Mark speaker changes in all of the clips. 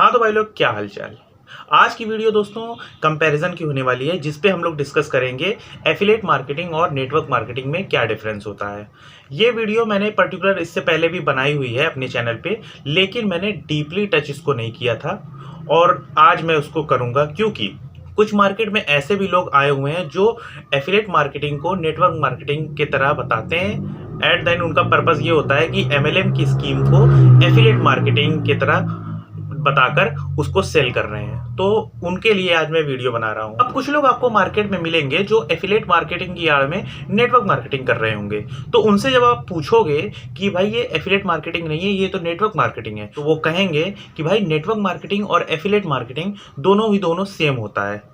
Speaker 1: हाँ तो भाई लोग, क्या हालचाल। आज की वीडियो दोस्तों कंपैरिजन की होने वाली है, जिस पे हम लोग डिस्कस करेंगे एफिलिएट मार्केटिंग और नेटवर्क मार्केटिंग में क्या डिफरेंस होता है। ये वीडियो मैंने पर्टिकुलर इससे पहले भी बनाई हुई है अपने चैनल पे, लेकिन मैंने डीपली टच इसको नहीं किया था और आज मैं उसको करूँगा, क्योंकि कुछ मार्केट में ऐसे भी लोग आए हुए हैं जो एफिलिएट मार्केटिंग को नेटवर्क मार्केटिंग की तरह बताते हैं। एट देन उनका पर्पस ये होता है कि एमएलएम की स्कीम को एफिलिएट मार्केटिंग की तरह बताकर उसको सेल कर रहे हैं। तो उनके लिए आज मैं वीडियो बना रहा हूँ। अब कुछ लोग आपको मार्केट में मिलेंगे जो एफिलिएट मार्केटिंग की आड़ में नेटवर्क मार्केटिंग कर रहे होंगे। तो उनसे जब आप पूछोगे कि भाई ये एफिलिएट मार्केटिंग नहीं है, ये तो नेटवर्क मार्केटिंग है, तो वो कहेंगे कि भाई नेटवर्क मार्केटिंग और एफिलिएट मार्केटिंग दोनों सेम होता है।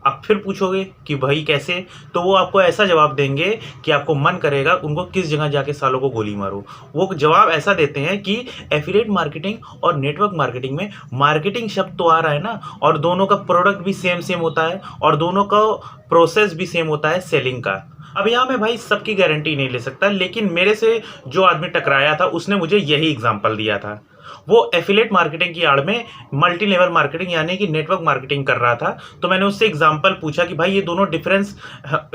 Speaker 1: आप फिर पूछोगे कि भाई कैसे, तो वो आपको ऐसा जवाब देंगे कि आपको मन करेगा उनको किस जगह जाके सालों को गोली मारो। वो जवाब ऐसा देते हैं कि एफिलिएट मार्केटिंग और नेटवर्क मार्केटिंग में मार्केटिंग शब्द तो आ रहा है ना, और दोनों का प्रोडक्ट भी सेम होता है और दोनों का प्रोसेस भी सेम होता है सेलिंग का। अब यहाँ मैं भाई सबकी गारंटी नहीं ले सकता, लेकिन मेरे से जो आदमी टकराया था उसने मुझे यही एग्जाम्पल दिया था। वो एफिलिएट मार्केटिंग की आड़ में मल्टी लेवल मार्केटिंग यानी कि नेटवर्क मार्केटिंग कर रहा था। तो मैंने उससे एग्जांपल पूछा कि भाई ये दोनों डिफरेंस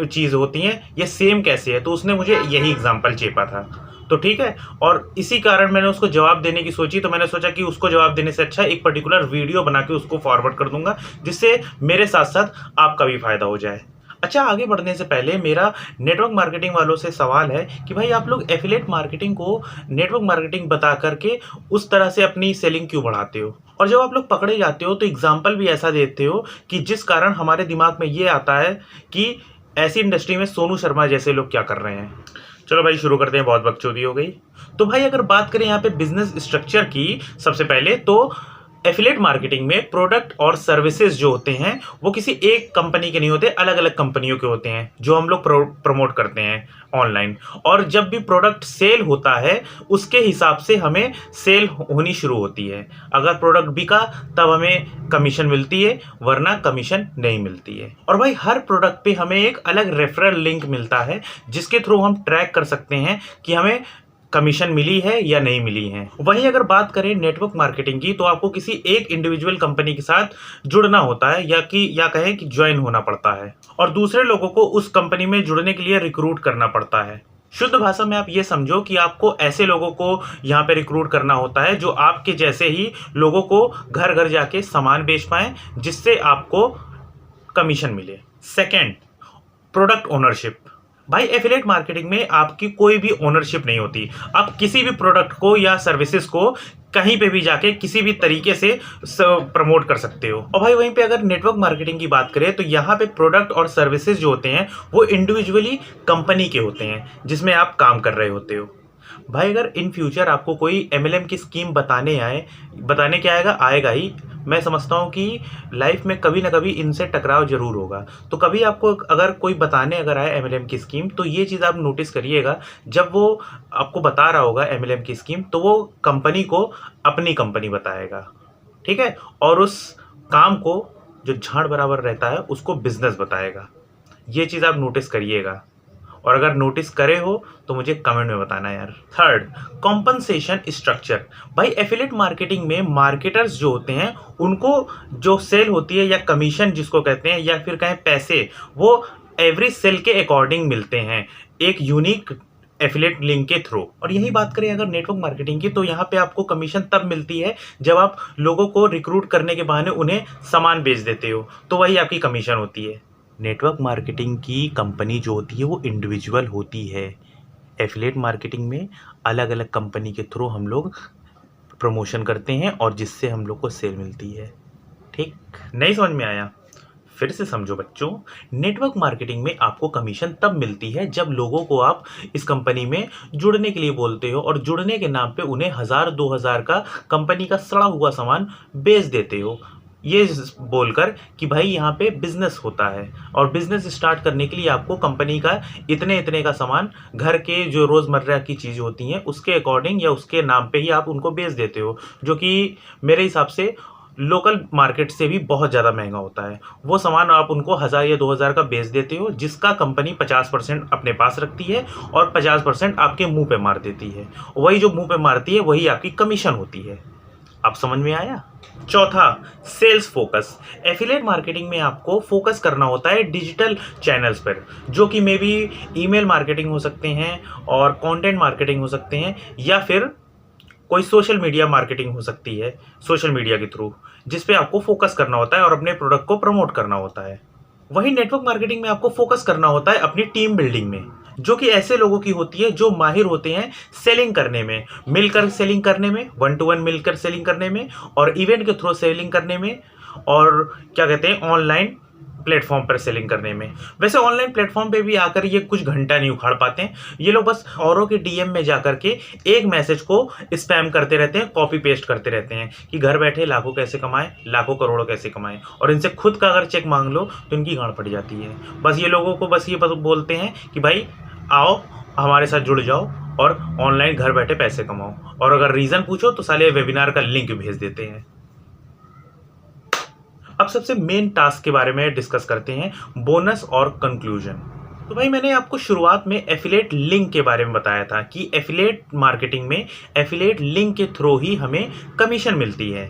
Speaker 1: चीज़ होती हैं, ये सेम कैसे है, तो उसने मुझे यही एग्जांपल चेपा था। तो ठीक है, और इसी कारण मैंने उसको जवाब देने की सोची। तो मैंने सोचा कि उसको जवाब देने से अच्छा एक पर्टिकुलर वीडियो बना के उसको फॉरवर्ड कर दूंगा, जिससे मेरे साथ साथ आपका भी फायदा हो जाए। अच्छा, आगे बढ़ने से पहले मेरा नेटवर्क मार्केटिंग वालों से सवाल है कि भाई आप लोग एफिलिएट मार्केटिंग को नेटवर्क मार्केटिंग बता करके उस तरह से अपनी सेलिंग क्यों बढ़ाते हो, और जब आप लोग पकड़े जाते हो तो एग्जाम्पल भी ऐसा देते हो कि जिस कारण हमारे दिमाग में ये आता है कि ऐसी इंडस्ट्री में सोनू शर्मा जैसे लोग क्या कर रहे हैं। चलो भाई शुरू करते हैं, बहुत बकचोदी हो गई। तो भाई अगर बात करें यहाँ पे बिजनेस स्ट्रक्चर की, सबसे पहले तो एफिलिएट मार्केटिंग में प्रोडक्ट और सर्विसेज जो होते हैं वो किसी एक कंपनी के नहीं होते, अलग अलग कंपनियों के होते हैं जो हम लोग प्रमोट करते हैं ऑनलाइन। और जब भी प्रोडक्ट सेल होता है उसके हिसाब से हमें सेल होनी शुरू होती है। अगर प्रोडक्ट बिका तब हमें कमीशन मिलती है, वरना कमीशन नहीं मिलती है। और भाई हर प्रोडक्ट पे हमें एक अलग रेफरल लिंक मिलता है, जिसके थ्रू हम ट्रैक कर सकते हैं कि हमें कमीशन मिली है या नहीं मिली है। वहीं अगर बात करें नेटवर्क मार्केटिंग की, तो आपको किसी एक इंडिविजुअल कंपनी के साथ जुड़ना होता है या कहें कि ज्वाइन होना पड़ता है, और दूसरे लोगों को उस कंपनी में जुड़ने के लिए रिक्रूट करना पड़ता है। शुद्ध भाषा में आप ये समझो कि आपको ऐसे लोगों को यहाँ पे रिक्रूट करना होता है जो आपके जैसे ही लोगों को घर घर जाके सामान बेच पाएं, जिससे आपको कमीशन मिले। Second, product ownership. भाई एफिलिएट मार्केटिंग में आपकी कोई भी ओनरशिप नहीं होती। आप किसी भी प्रोडक्ट को या सर्विसेज को कहीं पे भी जाके किसी भी तरीके से प्रमोट कर सकते हो। और भाई वहीं पे अगर नेटवर्क मार्केटिंग की बात करें तो यहाँ पे प्रोडक्ट और सर्विसेज जो होते हैं वो इंडिविजुअली कंपनी के होते हैं जिसमें आप काम कर रहे होते हो। भाई अगर इन फ्यूचर आपको कोई एमएलएम की स्कीम बताने क्या आएगा ही। मैं समझता हूँ कि लाइफ में कभी ना कभी इनसे टकराव जरूर होगा। तो कभी आपको अगर कोई बताने आए एमएलएम की स्कीम, तो ये चीज़ आप नोटिस करिएगा, जब वो आपको बता रहा होगा एमएलएम की स्कीम, तो वो कंपनी को अपनी कंपनी बताएगा, ठीक है, और उस काम को जो झाड़ बराबर रहता है उसको बिजनेस बताएगा। ये चीज़ आप नोटिस करिएगा, और अगर नोटिस करे हो तो मुझे कमेंट में बताना यार। Third, compensation structure. भाई एफिलिएट मार्केटिंग में मार्केटर्स जो होते हैं उनको जो सेल होती है या कमीशन जिसको कहते हैं या फिर कहें पैसे, वो एवरेज सेल के अकॉर्डिंग मिलते हैं एक यूनिक एफिलिएट लिंक के थ्रू। और यही बात करें अगर नेटवर्क मार्केटिंग की, तो यहाँ पे आपको कमीशन तब मिलती है जब आप लोगों को रिक्रूट करने के बहाने उन्हें सामान बेच देते हो, तो वही आपकी कमीशन होती है। नेटवर्क मार्केटिंग की कंपनी जो होती है वो इंडिविजुअल होती है। एफिलिएट मार्केटिंग में अलग अलग कंपनी के थ्रू हम लोग प्रमोशन करते हैं और जिससे हम लोग को सेल मिलती है। ठीक, नहीं समझ में आया? फिर से समझो बच्चों, नेटवर्क मार्केटिंग में आपको कमीशन तब मिलती है जब लोगों को आप इस कंपनी में जुड़ने के लिए बोलते हो और जुड़ने के नाम पे उन्हें 1000-2000 का कंपनी का सड़ा हुआ सामान बेच देते हो, ये बोलकर कि भाई यहाँ पे बिजनेस होता है और बिजनेस स्टार्ट करने के लिए आपको कंपनी का इतने का सामान, घर के जो रोज़मर्रा की चीज़ होती हैं उसके अकॉर्डिंग या उसके नाम पे ही आप उनको बेच देते हो, जो कि मेरे हिसाब से लोकल मार्केट से भी बहुत ज़्यादा महंगा होता है। वो सामान आप उनको 1000 या 2000 का बेच देते हो, जिसका कंपनी 50% अपने पास रखती है और 50% आपके मुंह पे मार देती है। वही जो मुंह पे मारती है वही आपकी कमीशन होती है। अब समझ में आया। चौथा, सेल्स फोकस। एफिलिएट मार्केटिंग में आपको फोकस करना होता है डिजिटल चैनल्स पर, जो कि मे बी ईमेल मार्केटिंग हो सकते हैं और कंटेंट मार्केटिंग हो सकते हैं, या फिर कोई सोशल मीडिया मार्केटिंग हो सकती है सोशल मीडिया के थ्रू, जिस पे आपको फोकस करना होता है और अपने प्रोडक्ट को प्रमोट करना होता है। वहीं नेटवर्क मार्केटिंग में आपको फोकस करना होता है अपनी टीम बिल्डिंग में, जो कि ऐसे लोगों की होती है जो माहिर होते हैं सेलिंग करने में, मिलकर सेलिंग करने में, वन टू वन मिलकर सेलिंग करने में, और इवेंट के थ्रू सेलिंग करने में, और क्या कहते हैं ऑनलाइन प्लेटफॉर्म पर सेलिंग करने में। वैसे ऑनलाइन प्लेटफॉर्म पे भी आकर ये कुछ घंटा नहीं उखाड़ पाते हैं, ये लोग बस औरों के डीएम में जाकर के एक मैसेज को स्पैम करते रहते हैं, कॉपी पेस्ट करते रहते हैं कि घर बैठे लाखों कैसे कमाएं, लाखों करोड़ों कैसे कमाएं, और इनसे खुद का अगर चेक मांग लो तो इनकी गांड पड़ जाती है। बस ये लोगों को बस ये बोलते हैं कि भाई आओ हमारे साथ जुड़ जाओ और ऑनलाइन घर बैठे पैसे कमाओ, और अगर रीज़न पूछो तो साले वेबिनार का लिंक भेज देते हैं। अब सबसे मेन टास्क के बारे में डिस्कस करते हैं, बोनस और कंक्लूजन। तो भाई मैंने आपको शुरुआत में एफिलिएट लिंक के बारे में बताया था कि एफिलिएट मार्केटिंग में एफिलिएट लिंक के थ्रू ही हमें कमीशन मिलती है,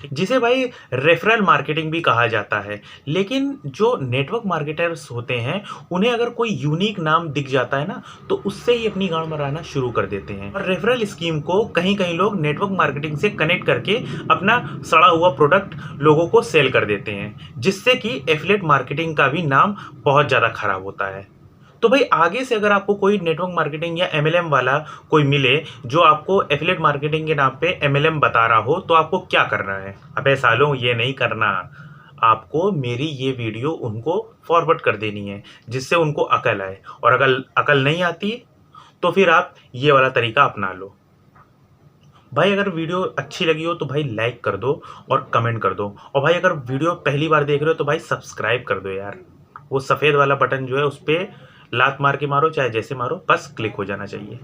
Speaker 1: जिसे भाई रेफरल मार्केटिंग भी कहा जाता है। लेकिन जो नेटवर्क मार्केटर्स होते हैं उन्हें अगर कोई यूनिक नाम दिख जाता है ना, तो उससे ही अपनी गांड मराना शुरू कर देते हैं। और रेफरल स्कीम को कहीं कहीं लोग नेटवर्क मार्केटिंग से कनेक्ट करके अपना सड़ा हुआ प्रोडक्ट लोगों को सेल कर देते हैं, जिससे कि एफिलिएट मार्केटिंग का भी नाम बहुत ज़्यादा खराब होता है। तो भाई आगे से अगर आपको कोई नेटवर्क मार्केटिंग या एमएलएम वाला कोई मिले जो आपको एफिलिएट मार्केटिंग के नाम पे एमएलएम बता रहा हो, तो आपको क्या करना है? अबे सालों ये नहीं करना, आपको मेरी ये वीडियो उनको फॉरवर्ड कर देनी है, जिससे उनको अकल आए, और अगर अकल नहीं आती तो फिर आप ये वाला तरीका अपना लो। भाई अगर वीडियो अच्छी लगी हो तो भाई लाइक कर दो और कमेंट कर दो, और भाई अगर वीडियो पहली बार देख रहे हो तो भाई सब्सक्राइब कर दो यार। वो सफ़ेद वाला बटन जो है उस पर लात मार के मारो, चाहे जैसे मारो, बस क्लिक हो जाना चाहिए।